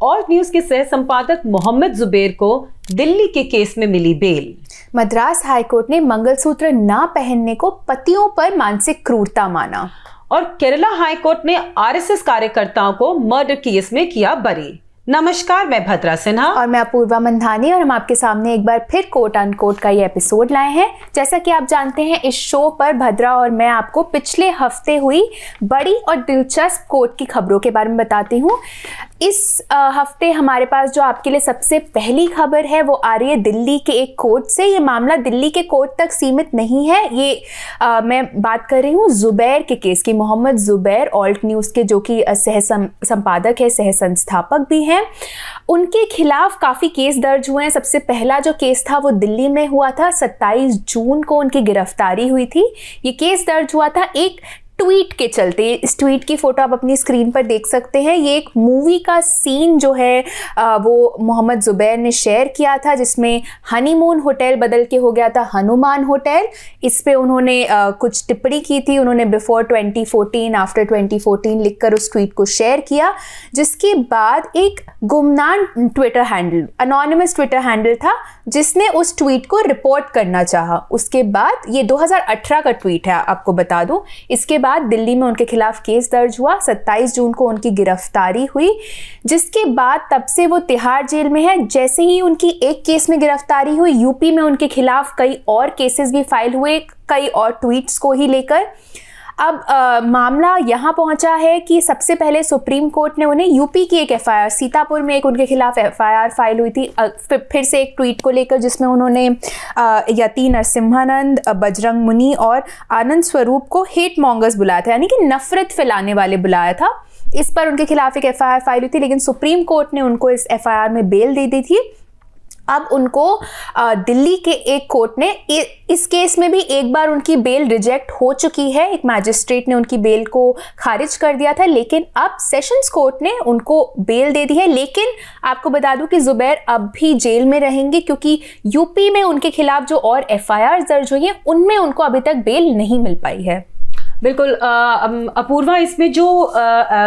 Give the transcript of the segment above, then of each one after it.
Alt news के सह संपादक मोहम्मद जुबैर को दिल्ली के केस में मिली बेल। मद्रास हाईकोर्ट ने मंगलसूत्र ना पहनने को पतियों पर मानसिक क्रूरता माना। और केरला हाईकोर्ट ने आरएसएस कार्यकर्ताओं को मर्डर केस में किया बरी। नमस्कार, मैं भद्रा सिन्हा और मैं अपूर्वा मंधानी और हम आपके सामने एक बार फिर कोट अनकोट का ये एपिसोड लाए हैं। जैसा कि आप जानते हैं, इस शो पर भद्रा और मैं आपको पिछले हफ्ते हुई बड़ी और दिलचस्प कोर्ट की खबरों के बारे में बताती हूँ। इस हफ्ते हमारे पास जो आपके लिए सबसे पहली खबर है वो आ रही है दिल्ली के एक कोर्ट से। ये मामला दिल्ली के कोर्ट तक सीमित नहीं है। ये मैं बात कर रही हूँ जुबैर के केस की। मोहम्मद जुबैर ऑल्ट न्यूज़ के जो कि सह संपादक है, सह संस्थापक भी हैं। उनके खिलाफ काफ़ी केस दर्ज हुए हैं। सबसे पहला जो केस था वो दिल्ली में हुआ था। 27 जून को उनकी गिरफ्तारी हुई थी। ये केस दर्ज हुआ था एक ट्वीट के चलते। इस ट्वीट की फोटो आप अपनी स्क्रीन पर देख सकते हैं। ये एक मूवी का सीन जो है वो मोहम्मद जुबैर ने शेयर किया था, जिसमें हनीमून होटल बदल के हो गया था हनुमान होटल। इस पे उन्होंने कुछ टिप्पणी की थी। उन्होंने बिफोर 2014 आफ्टर 2014 लिखकर उस ट्वीट को शेयर किया, जिसके बाद एक गुमनाम Twitter handle, anonymous Twitter handle था, जिसने उस ट्वीट को रिपोर्ट करना चाहा। उसके बाद ये 2018 का ट्वीट है, आपको बता दूं। इसके बाद दिल्ली में उनके खिलाफ केस दर्ज हुआ। 27 जून को उनकी गिरफ्तारी हुई, जिसके बाद तब से वो तिहाड़ जेल में है। जैसे ही उनकी एक केस में गिरफ्तारी हुई, यूपी में उनके खिलाफ कई और केसेस भी फाइल हुए, कई और ट्वीट्स को ही लेकर। अब मामला यहाँ पहुँचा है कि सबसे पहले सुप्रीम कोर्ट ने उन्हें यूपी की एक एफआईआर, सीतापुर में एक उनके खिलाफ एफआईआर फाइल हुई थी फिर से एक ट्वीट को लेकर, जिसमें उन्होंने यति नरसिम्हानंद, बजरंग मुनि और आनंद स्वरूप को हेट मॉन्गर्स बुलाया था, यानी कि नफरत फैलाने वाले बुलाया था। इस पर उनके खिलाफ एक एफआईआर फाइल हुई थी, लेकिन सुप्रीम कोर्ट ने उनको इस एफआईआर में बेल दे दी थी। अब उनको दिल्ली के एक कोर्ट ने इस केस में भी एक बार उनकी बेल रिजेक्ट हो चुकी है। एक मैजिस्ट्रेट ने उनकी बेल को खारिज कर दिया था, लेकिन अब सेशंस कोर्ट ने उनको बेल दे दी है। लेकिन आपको बता दूं कि जुबैर अब भी जेल में रहेंगे, क्योंकि यूपी में उनके खिलाफ जो और एफआईआर दर्ज हुई है उनमें उनको अभी तक बेल नहीं मिल पाई है। बिल्कुल अपूर्वा, इसमें जो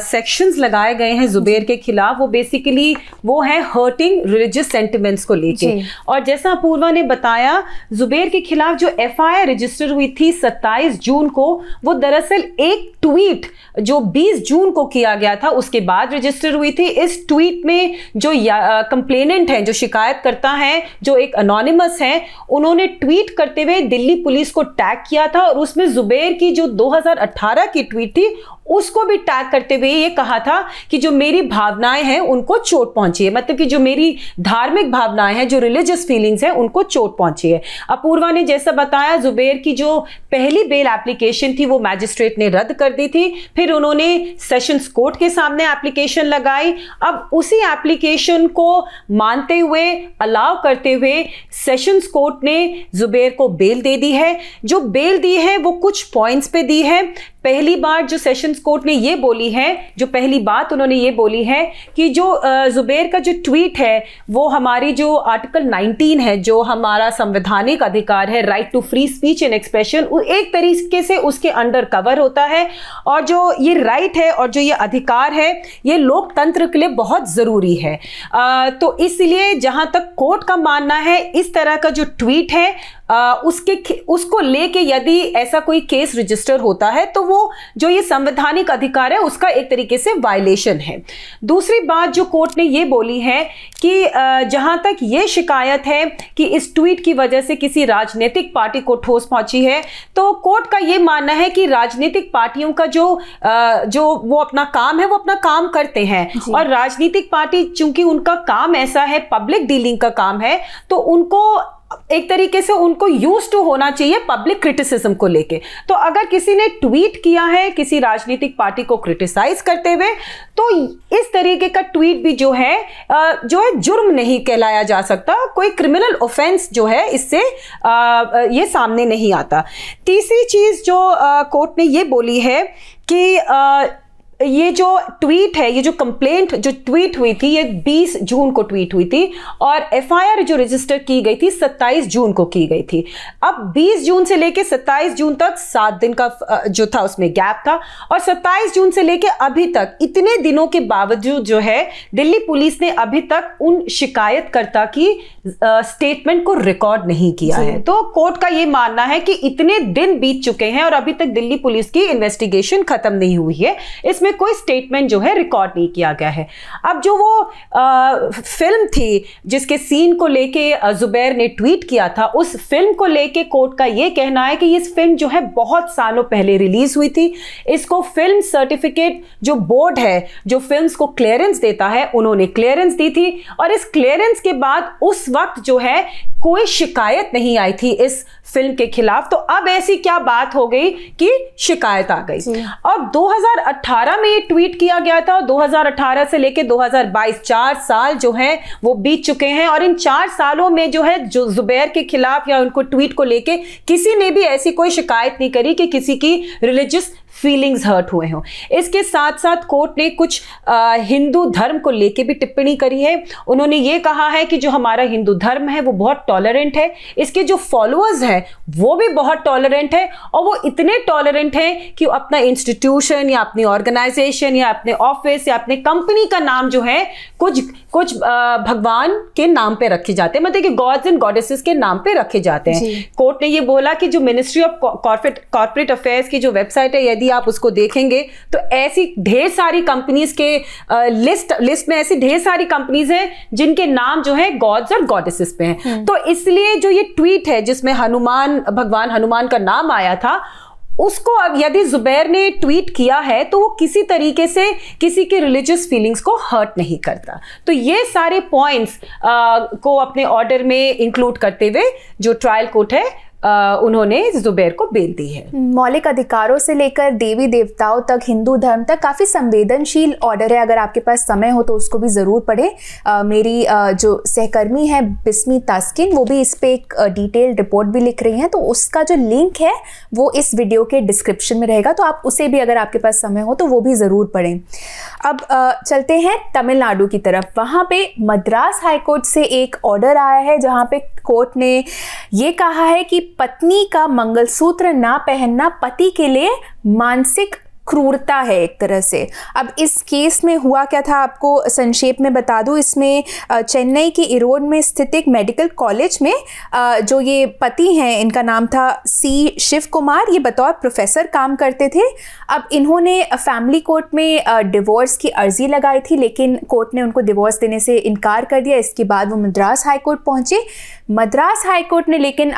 सेक्शंस लगाए गए हैं जुबैर के खिलाफ वो बेसिकली वो है हर्टिंग रिलीजियस सेंटिमेंट्स को लेके। और जैसा अपूर्वा ने बताया, जुबैर के खिलाफ जो एफआईआर रजिस्टर हुई थी 27 जून को, वो दरअसल एक ट्वीट जो 20 जून को किया गया था उसके बाद रजिस्टर हुई थी। इस ट्वीट में जो कंप्लेनेंट हैं, जो शिकायत करता है, जो एक अनोनिमस है, उन्होंने ट्वीट करते हुए दिल्ली पुलिस को टैग किया था और उसमें जुबैर की जो 2018 की ट्वीट थी उसको भी टैग करते हुए ये कहा था कि जो मेरी भावनाएं हैं उनको चोट पहुंची है, मतलब कि जो मेरी धार्मिक भावनाएं हैं, जो रिलीजियस फीलिंग्स हैं, उनको चोट पहुंची है। अपूर्वा ने जैसा बताया, जुबैर की जो पहली बेल एप्लीकेशन थी वो मैजिस्ट्रेट ने रद्द कर दी थी। फिर उन्होंने सेशंस कोर्ट के सामने एप्लीकेशन लगाई। अब उसी एप्लीकेशन को मानते हुए, अलाउ करते हुए सेशंस कोर्ट ने जुबैर को बेल दे दी है। जो बेल दी है वो कुछ पॉइंट्स पे दी है। पहली बार जो सेशंस कोर्ट ने ये बोली है, जो पहली बात उन्होंने ये बोली है कि जो जुबैर का जो ट्वीट है वो हमारी जो आर्टिकल 19 है, जो हमारा संवैधानिक अधिकार है, right to free speech and expression, एक तरीके से उसके अंडर कवर होता है। और जो ये राइट है और जो ये अधिकार है, ये लोकतंत्र के लिए बहुत ज़रूरी है। तो इसलिए जहाँ तक कोर्ट का मानना है, इस तरह का जो ट्वीट है उसको लेके यदि ऐसा कोई केस रजिस्टर होता है तो वो जो ये संवैधानिक अधिकार है उसका एक तरीके से वायलेशन है। दूसरी बात जो कोर्ट ने ये बोली है कि जहां तक ये शिकायत है कि इस ट्वीट की वजह से किसी राजनीतिक पार्टी को ठोस पहुंची है, तो कोर्ट का ये मानना है कि राजनीतिक पार्टियों का जो वो अपना काम है वो अपना काम करते हैं, और राजनीतिक पार्टी चूंकि उनका काम ऐसा है, पब्लिक डीलिंग का काम है, तो उनको एक तरीके से उनको यूज टू होना चाहिए पब्लिक क्रिटिसिज्म को लेके। तो अगर किसी ने ट्वीट किया है किसी राजनीतिक पार्टी को क्रिटिसाइज करते हुए, तो इस तरीके का ट्वीट भी जो है जुर्म नहीं कहलाया जा सकता, कोई क्रिमिनल ऑफेंस जो है इससे ये सामने नहीं आता। तीसरी चीज जो कोर्ट ने ये बोली है कि ये जो ट्वीट है, ये जो कंप्लेंट जो ट्वीट हुई थी, ये 20 जून को ट्वीट हुई थी और एफआईआर जो रजिस्टर की गई थी 27 जून को की गई थी। अब 20 जून से लेके 27 जून तक 7 दिन का जो था उसमें गैप था और 27 जून से लेके अभी तक इतने दिनों के बावजूद जो है दिल्ली पुलिस ने अभी तक उन शिकायतकर्ता की स्टेटमेंट को रिकॉर्ड नहीं किया है। तो कोर्ट का ये मानना है कि इतने दिन बीत चुके हैं और अभी तक दिल्ली पुलिस की इन्वेस्टिगेशन खत्म नहीं हुई है, इसमें कोई स्टेटमेंट जो है रिकॉर्ड नहीं किया गया है। अब जो वो फिल्म थी जिसके सीन को लेके जुबैर ने ट्वीट किया था, उस फिल्म को लेके कोर्ट का ये कहना है कि इस फिल्म जो है बहुत सालों पहले रिलीज हुई थी। इसको फिल्म सर्टिफिकेट जो बोर्ड है जो फिल्म्स को क्लियरेंस देता है, उन्होंने क्लियरेंस दी थी और इस क्लियरेंस के बाद उस वक्त जो है कोई शिकायत नहीं आई थी इस फिल्म के खिलाफ। तो अब ऐसी क्या बात हो गई कि शिकायत आ गई। और 2018 में ये ट्वीट किया गया था और 2018 से लेके 2022 4 साल जो है वो बीत चुके हैं और इन 4 सालों में जो है जो जुबैर के खिलाफ या उनको ट्वीट को लेके किसी ने भी ऐसी कोई शिकायत नहीं करी कि किसी की रिलीजियस फीलिंग्स हर्ट हुए हों। इसके साथ साथ कोर्ट ने कुछ हिंदू धर्म को लेके भी टिप्पणी करी है। उन्होंने ये कहा है कि जो हमारा हिंदू धर्म है वो बहुत टॉलरेंट है, इसके जो फॉलोअर्स हैं वो भी बहुत टॉलरेंट है और वो इतने टॉलरेंट हैं कि अपना इंस्टीट्यूशन या अपनी ऑर्गेनाइजेशन या अपने ऑफिस या अपने कंपनी का नाम जो है कुछ भगवान के नाम पे रखे जाते हैं, मतलब कि गॉड्स एंड गॉडेसेस के नाम पे रखे जाते हैं। कोर्ट ने ये बोला कि जो मिनिस्ट्री ऑफ कॉर्पोरेट अफेयर्स की जो वेबसाइट है, यदि आप उसको देखेंगे तो ऐसी ढेर सारी कंपनीज के लिस्ट में ऐसी ढेर सारी कंपनीज हैं जिनके नाम जो है गॉड्स और गॉडेसेस पे हैं। तो इसलिए जो ये ट्वीट है जिसमें भगवान हनुमान का नाम आया था, उसको अब यदि जुबैर ने ट्वीट किया है तो वो किसी तरीके से किसी के रिलीजियस फीलिंग्स को हर्ट नहीं करता। तो ये सारे पॉइंट्स को अपने ऑर्डर में इंक्लूड करते हुए जो ट्रायल कोर्ट है उन्होंने जुबैर को बेल दी है। मौलिक अधिकारों से लेकर देवी देवताओं तक, हिंदू धर्म तक काफ़ी संवेदनशील ऑर्डर है। अगर आपके पास समय हो तो उसको भी ज़रूर पढ़ें। मेरी जो सहकर्मी है बिस्मी तास्किन, वो भी इस पर एक डिटेल्ड रिपोर्ट भी लिख रही हैं, तो उसका जो लिंक है वो इस वीडियो के डिस्क्रिप्शन में रहेगा, तो आप उसे भी अगर आपके पास समय हो तो वो भी ज़रूर पढ़ें। अब चलते हैं तमिलनाडु की तरफ। वहाँ पे मद्रास हाईकोर्ट से एक ऑर्डर आया है जहाँ पे कोर्ट ने ये कहा है कि पत्नी का मंगलसूत्र ना पहनना पति के लिए मानसिक क्रूरता है एक तरह से। अब इस केस में हुआ क्या था आपको संक्षेप में बता दूं। इसमें चेन्नई के इरोड में स्थित एक मेडिकल कॉलेज में जो ये पति हैं, इनका नाम था सी शिव कुमार, ये बतौर प्रोफेसर काम करते थे। अब इन्होंने फैमिली कोर्ट में डिवोर्स की अर्जी लगाई थी, लेकिन कोर्ट ने उनको डिवोर्स देने से इनकार कर दिया। इसके बाद वो मद्रास हाईकोर्ट पहुंचे। मद्रास हाईकोर्ट ने लेकिन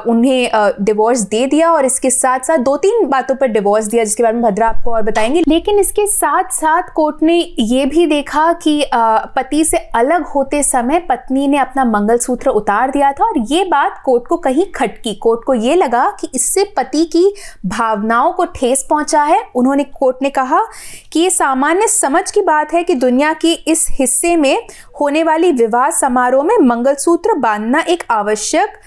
उन्हें डिवोर्स दे दिया और इसके साथ साथ 2-3 बातों पर डिवोर्स दिया, जिसके बारे में भद्रा आपको और बताएंगे। लेकिन इसके साथ साथ कोर्ट ने ये भी देखा कि पति से अलग होते समय पत्नी ने अपना मंगलसूत्र उतार दिया था और ये बात कोर्ट को कहीं खटकी। कोर्ट को ये लगा कि इससे पति की भावनाओं को ठेस पहुंचा है। कोर्ट ने कहा कि ये सामान्य समझ की बात है कि दुनिया की इस हिस्से में होने वाली विवाह समारोह में मंगलसूत्र बांधना एक आवश्यक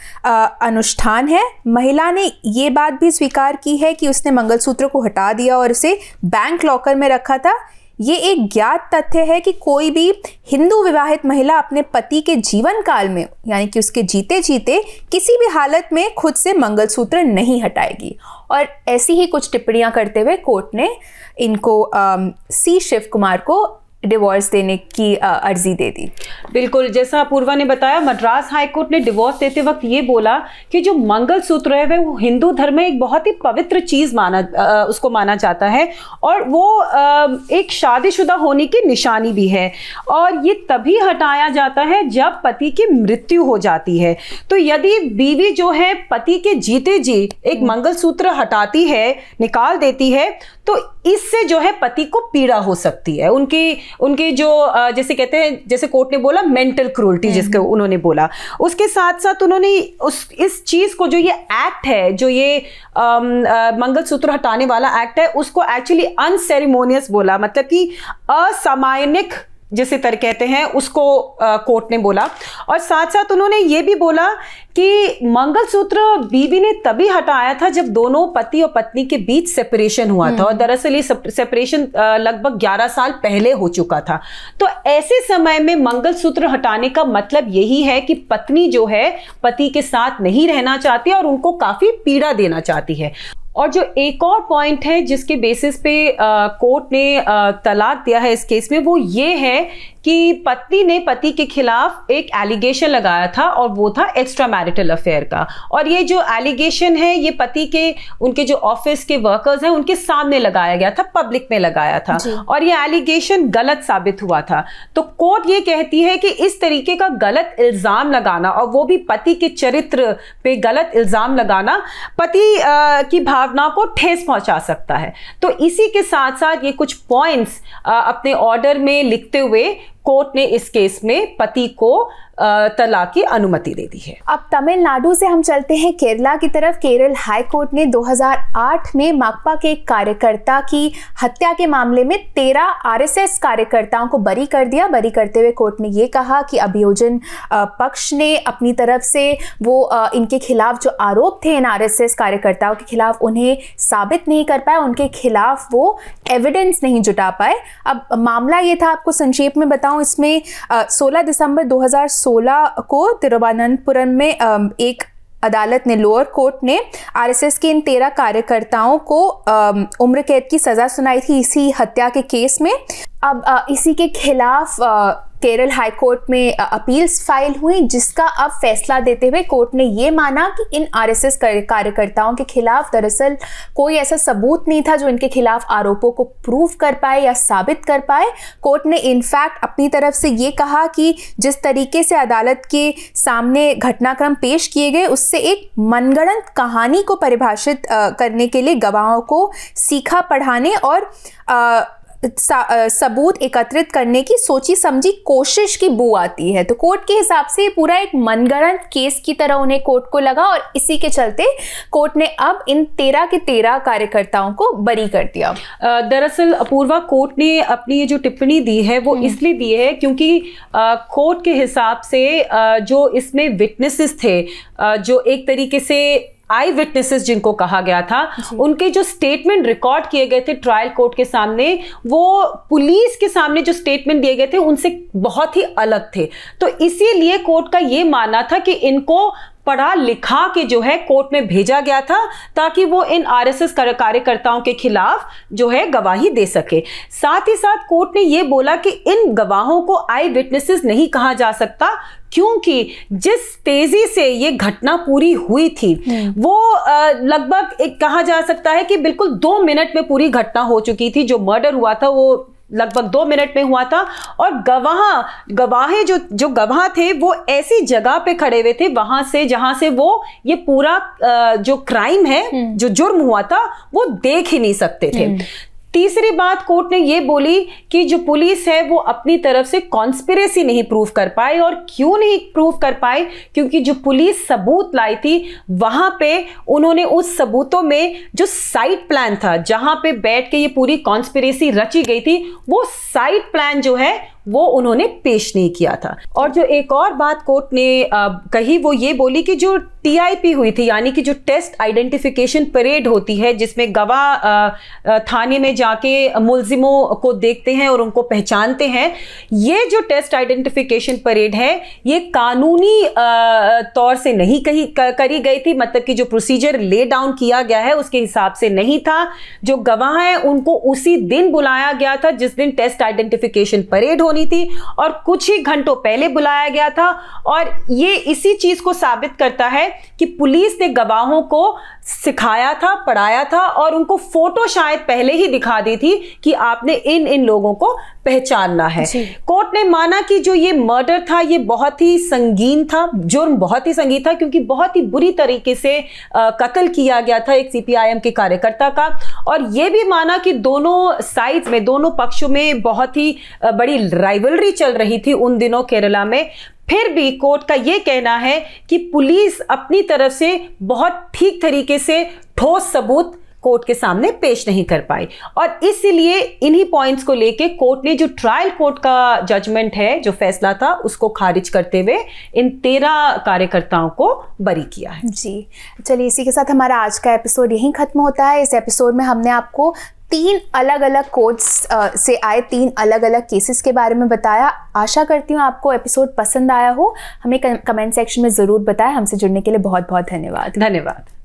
अनुष्ठान है। महिला ने ये बात भी स्वीकार की है कि उसने मंगलसूत्र को हटा दिया और उसे बैंक लॉकर में रखा था। ये एक ज्ञात तथ्य है कि कोई भी हिंदू विवाहित महिला अपने पति के जीवन काल में, यानी कि उसके जीते जीते किसी भी हालत में खुद से मंगलसूत्र नहीं हटाएगी। और ऐसी ही कुछ टिप्पणियां करते हुए कोर्ट ने इनको सी शिव कुमार को डिवोर्स देने की अर्जी दे दी। बिल्कुल, जैसा अपूर्वा ने बताया, मद्रास हाईकोर्ट ने डिवोर्स देते वक्त ये बोला कि जो मंगलसूत्र है वो हिंदू धर्म में एक बहुत ही पवित्र चीज उसको माना जाता है और वो एक शादीशुदा होने की निशानी भी है और ये तभी हटाया जाता है जब पति की मृत्यु हो जाती है। तो यदि बीवी जो है पति के जीते जी एक मंगलसूत्र हटाती है, निकाल देती है, तो इससे जो है पति को पीड़ा हो सकती है। उनकी जो जैसे कहते हैं, जैसे कोर्ट ने बोला मेंटल क्रूरटी जिसको उन्होंने बोला, उसके साथ साथ उन्होंने इस चीज को, जो ये एक्ट है, जो ये मंगलसूत्र हटाने वाला एक्ट है, उसको एक्चुअली अनसेरेमोनियस बोला, मतलब कि असामान्यिक जिसे तरह कहते हैं उसको कोर्ट ने बोला। और साथ साथ उन्होंने ये भी बोला कि मंगलसूत्र बीवी ने तभी हटाया था जब दोनों पति और पत्नी के बीच सेपरेशन हुआ था, और दरअसल ये सेपरेशन लगभग 11 साल पहले हो चुका था। तो ऐसे समय में मंगलसूत्र हटाने का मतलब यही है कि पत्नी जो है पति के साथ नहीं रहना चाहती और उनको काफी पीड़ा देना चाहती है। और जो एक और पॉइंट है जिसके बेसिस पे कोर्ट ने तलाक दिया है इस केस में, वो ये है कि पत्नी ने पति के खिलाफ एक एलिगेशन लगाया था और वो था एक्स्ट्रा मैरिटल अफेयर का। और ये जो एलिगेशन है ये पति के उनके जो ऑफिस के वर्कर्स हैं उनके सामने लगाया गया था, पब्लिक में लगाया था, और ये एलिगेशन गलत साबित हुआ था। तो कोर्ट ये कहती है कि इस तरीके का गलत इल्जाम लगाना, और वो भी पति के चरित्र पे गलत इल्जाम लगाना, पति की भावना को ठेस पहुंचा सकता है। तो इसी के साथ साथ ये कुछ पॉइंट्स अपने ऑर्डर में लिखते हुए कोर्ट ने इस केस में पति को तलाक की अनुमति दे दी है। अब तमिलनाडु से हम चलते हैं केरला की तरफ। केरल हाई कोर्ट ने 2008 में माकपा के एक कार्यकर्ता की हत्या के मामले में 13 आरएसएस कार्यकर्ताओं को बरी कर दिया। बरी करते हुए कोर्ट ने ये कहा कि अभियोजन पक्ष ने अपनी तरफ से वो इनके खिलाफ जो आरोप थे इन आरएसएस कार्यकर्ताओं के खिलाफ उन्हें साबित नहीं कर पाए, उनके खिलाफ वो एविडेंस नहीं जुटा पाए। अब मामला ये था, आपको संक्षेप में बताऊं, इसमें 16 दिसंबर 2016 को तिरुवनंतपुरम में एक अदालत ने, लोअर कोर्ट ने आरएसएस के इन 13 कार्यकर्ताओं को उम्र कैद की सजा सुनाई थी इसी हत्या के केस में। अब इसी के खिलाफ केरल हाई कोर्ट में अपील्स फाइल हुई, जिसका अब फैसला देते हुए कोर्ट ने ये माना कि इन आरएसएस कार्यकर्ताओं के खिलाफ दरअसल कोई ऐसा सबूत नहीं था जो इनके खिलाफ आरोपों को प्रूव कर पाए या साबित कर पाए। कोर्ट ने इनफैक्ट अपनी तरफ से ये कहा कि जिस तरीके से अदालत के सामने घटनाक्रम पेश किए गए उससे एक मनगढ़ंत कहानी को परिभाषित करने के लिए गवाहों को सीखा पढ़ाने और सबूत एकत्रित करने की सोची समझी कोशिश की बू आती है। तो कोर्ट के हिसाब से पूरा एक मनगढ़ंत केस की तरह उन्हें कोर्ट को लगा, और इसी के चलते कोर्ट ने अब इन 13 के 13 कार्यकर्ताओं को बरी कर दिया। दरअसल अपूर्वा, कोर्ट ने अपनी ये जो टिप्पणी दी है वो इसलिए दी है क्योंकि कोर्ट के हिसाब से जो इसमें विटनेसेस थे, जो एक तरीके से आई विटनेसेस जिनको कहा गया था, उनके जो स्टेटमेंट रिकॉर्ड किए गए थे ट्रायल कोर्ट के सामने, वो पुलिस के सामने जो स्टेटमेंट दिए गए थे उनसे बहुत ही अलग थे। तो इसीलिए कोर्ट का ये मानना था कि इनको पढ़ा लिखा के जो है कोर्ट में भेजा गया था ताकि वो इन आरएसएस कार्यकर्ताओं के खिलाफ जो है गवाही दे सके। साथ ही साथ कोर्ट ने ये बोला कि इन गवाहों को आई विटनेसेस नहीं कहा जा सकता क्योंकि जिस तेजी से ये घटना पूरी हुई थी वो लगभग एक कहा जा सकता है कि बिल्कुल 2 मिनट में पूरी घटना हो चुकी थी। जो मर्डर हुआ था वो लगभग 2 मिनट में हुआ था, और गवाहें जो गवाह थे वो ऐसी जगह पे खड़े हुए थे वहां से जहां से वो ये पूरा जो क्राइम है, जो जुर्म हुआ था, वो देख ही नहीं सकते थे। तीसरी बात कोर्ट ने ये बोली कि जो पुलिस है वो अपनी तरफ से कॉन्स्पिरेसी नहीं प्रूव कर पाई। और क्यों नहीं प्रूव कर पाई? क्योंकि जो पुलिस सबूत लाई थी वहां पे उन्होंने उस सबूतों में जो साइट प्लान था, जहां पे बैठ के ये पूरी कॉन्स्पिरेसी रची गई थी, वो साइट प्लान जो है वो उन्होंने पेश नहीं किया था। और जो एक और बात कोर्ट ने कही वो ये बोली कि जो टीआईपी हुई थी, यानी कि जो टेस्ट आइडेंटिफिकेशन परेड होती है जिसमें गवाह थाने में जाके मुलजिमों को देखते हैं और उनको पहचानते हैं, ये जो टेस्ट आइडेंटिफिकेशन परेड है ये कानूनी तौर से नहीं करी गई थी, मतलब कि जो प्रोसीजर ले डाउन किया गया है उसके हिसाब से नहीं था। जो गवाह है उनको उसी दिन बुलाया गया था जिस दिन टेस्ट आइडेंटिफिकेशन परेड होनी थी, और कुछ ही घंटों पहले बुलाया गया था। और ये इसी चीज को साबित करता है कि पुलिस ने गवाहों को सिखाया था, पढ़ाया था, और उनको फोटो शायद पहले ही दिखा दी थी कि आपने इन लोगों को पहचानना है। कोर्ट ने माना कि जो ये मर्डर था ये बहुत ही संगीन था, जुर्म बहुत ही संगीन था, क्योंकि बहुत ही बुरी तरीके से कत्ल किया गया था एक सीपीआईएम के कार्यकर्ता का। और ये भी माना कि दोनों साइड्स में, दोनों पक्षों में बहुत ही बड़ी राइवलरी चल रही थी उन दिनों केरला में। फिर भी कोर्ट का यह कहना है कि पुलिस अपनी तरफ से बहुत ठीक तरीके से ठोस सबूत कोर्ट के सामने पेश नहीं कर पाई। और इसलिए इन्हीं पॉइंट्स को लेके कोर्ट ने जो ट्रायल कोर्ट का जजमेंट है, जो फैसला था, उसको खारिज करते हुए इन 13 कार्यकर्ताओं को बरी किया है। जी चलिए, इसी के साथ हमारा आज का एपिसोड यहीं खत्म होता है। इस एपिसोड में हमने आपको 3 अलग अलग कोर्ट्स से आए 3 अलग अलग केसेस के बारे में बताया। आशा करती हूँ आपको एपिसोड पसंद आया हो। हमें कमेंट सेक्शन में ज़रूर बताएं। हमसे जुड़ने के लिए बहुत बहुत धन्यवाद। धन्यवाद।